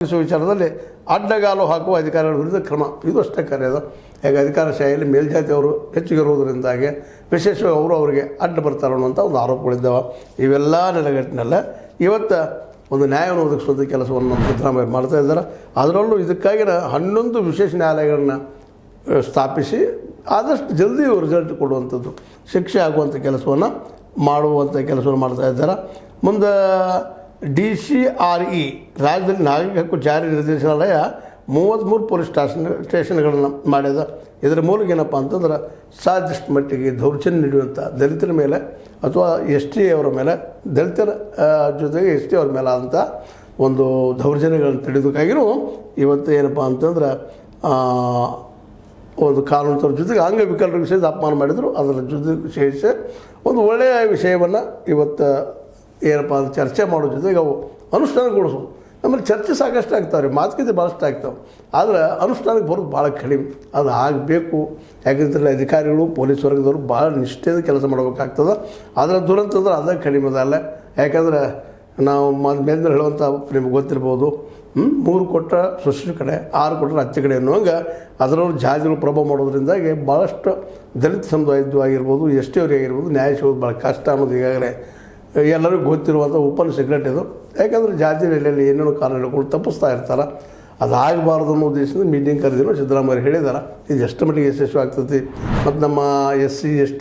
ವಿಚಾರದಲ್ಲಿ ಅಡ್ಡಗಾಲು ಹಾಕುವ ಅಧಿಕಾರಿಗಳ ವಿರುದ್ಧ ಕ್ರಮ ಇದು ಅಷ್ಟೇ ಕಾರ್ಯ ಅದು. ಹೇಗೆ ಅಧಿಕಾರಶಾಹಿಯಲ್ಲಿ ಮೇಲ್ಜಾತಿಯವರು ಹೆಚ್ಚಿಗಿರುವುದರಿಂದಾಗಿ ವಿಶೇಷವಾಗಿ ಅವರಿಗೆ ಅಡ್ಡ ಬರ್ತಾರೆ ಅನ್ನುವಂಥ ಒಂದು ಆರೋಪಗಳಿದ್ದಾವೆ. ಇವೆಲ್ಲ ನೆಲೆಗಟ್ಟಿನಲ್ಲ ಇವತ್ತು ಒಂದು ನ್ಯಾಯವನ್ನು ಒದಗಿಸುವಂಥ ಕೆಲಸವನ್ನು ಸಿದ್ದರಾಮಯ್ಯ ಮಾಡ್ತಾ ಇದ್ದಾರೆ. ಅದರಲ್ಲೂ ಇದಕ್ಕಾಗಿನ 11 ವಿಶೇಷ ನ್ಯಾಯಾಲಯಗಳನ್ನ ಸ್ಥಾಪಿಸಿ ಆದಷ್ಟು ಜಲ್ದಿ ರಿಸಲ್ಟ್ ಕೊಡುವಂಥದ್ದು, ಶಿಕ್ಷೆ ಆಗುವಂಥ ಕೆಲಸವನ್ನು ಮಾಡುವಂಥ ಕೆಲಸವನ್ನು ಮಾಡ್ತಾ ಇದ್ದಾರೆ. ಮುಂದೆ DCRE ರಾಜ್ಯದಲ್ಲಿ ನಾಗರಿಕ ಹಕ್ಕು ಜಾರಿ ನಿರ್ದೇಶನಾಲಯ 33 ಪೊಲೀಸ್ ಸ್ಟೇಷನ್ಗಳನ್ನು ಮಾಡಿದೆ. ಇದರ ಮೂಲಕ ಏನಪ್ಪ ಅಂತಂದ್ರೆ ಸಾಧ್ಯಷ್ಟು ಮಟ್ಟಿಗೆ ದೌರ್ಜನ್ಯ ನೀಡುವಂಥ ದಲಿತರ ಮೇಲೆ ಅಥವಾ ST ಅವರ ಮೇಲೆ, ದಲಿತರ ಜೊತೆಗೆ ST ಅವ್ರ ಮೇಲೆ ಆದಂಥ ಒಂದು ದೌರ್ಜನ್ಯಗಳನ್ನು ತಡೆಯೋದಕ್ಕಾಗಿಯೂ ಇವತ್ತು ಏನಪ್ಪ ಅಂತಂದ್ರೆ ಒಂದು ಕಾನೂನು ಜೊತೆಗೆ ಅಂಗವಿಕಲರ ವಿಷಯದ ಅಪಮಾನ ಮಾಡಿದರು. ಅದರ ಜೊತೆಗೆ ಸೇರಿಸಿ ಒಂದು ಒಳ್ಳೆಯ ವಿಷಯವನ್ನು ಇವತ್ತು ಏನಪ್ಪ ಅದು ಚರ್ಚೆ ಮಾಡೋ ಜೊತೆಗೆ ಅವು ಅನುಷ್ಠಾನಗೊಳಿಸೋದು. ನಮ್ಮಲ್ಲಿ ಚರ್ಚೆ ಸಾಕಷ್ಟು ಆಗ್ತಾವೆ ರೀ, ಮಾತುಕತೆ ಭಾಳಷ್ಟು ಆಗ್ತಾವೆ, ಆದರೆ ಅನುಷ್ಠಾನಕ್ಕೆ ಬರೋದು ಭಾಳ ಕಡಿಮೆ. ಅದು ಆಗಬೇಕು. ಯಾಕಂದ್ರೆ ಅಧಿಕಾರಿಗಳು ಪೊಲೀಸ್ ವರ್ಗದವರು ಭಾಳ ನಿಷ್ಠೆಯಿಂದ ಕೆಲಸ ಮಾಡಬೇಕಾಗ್ತದೆ. ಅದರ ದುರಂತ ಅಂದ್ರೆ ಅದೇ ಕಡಿಮೆ ಅದಲ್ಲ. ಯಾಕಂದ್ರೆ ನಾವು ಮೇಲೆ ಹೇಳುವಂಥ ನಿಮ್ಗೆ ಗೊತ್ತಿರ್ಬೋದು, 3 ಕೊಟ್ಟರೆ ಸೊಸೆ ಕಡೆ, 6 ಕೊಟ್ಟರೆ ಅತ್ತೆ ಕಡೆ ಅನ್ನುವಂಗೆ ಅದರವ್ರು ಜಾತಿಗಳು ಪ್ರಭಾವ ಮಾಡೋದ್ರಿಂದಾಗಿ ಭಾಳಷ್ಟು ದಲಿತ ಸಮುದಾಯದ್ದು ಆಗಿರ್ಬೋದು, ST ಅವರಿಗೆ ಆಗಿರ್ಬೋದು ನ್ಯಾಯ ಸಿಗೋದು ಭಾಳ ಕಷ್ಟ ಅನ್ನೋದು ಈಗಾಗಲೇ ಎಲ್ಲರಿಗೂ ಗೊತ್ತಿರುವಂಥ ಓಪನ್ ಸೀಕ್ರೆಟ್ ಇದು. ಯಾಕಂದರೆ ಜಾತಿ ನೆಲೆಯಲ್ಲಿ ಏನೇನೋ ಕಾರಣಗಳು ತಪ್ಪಿಸ್ತಾ ಇರ್ತಾರೆ. ಅದಾಗಬಾರ್ದು ಅನ್ನೋ ಉದ್ದೇಶದಿಂದ ಮೀಟಿಂಗ್ ಕರೆದಿರೋ ಸಿದ್ದರಾಮಯ್ಯ ಹೇಳಿದ್ದಾರೆ. ಇದು ಎಷ್ಟು ಮಟ್ಟಿಗೆ ಯಶಸ್ವಿ ಆಗ್ತೈತಿ ಮತ್ತು ನಮ್ಮ SC ST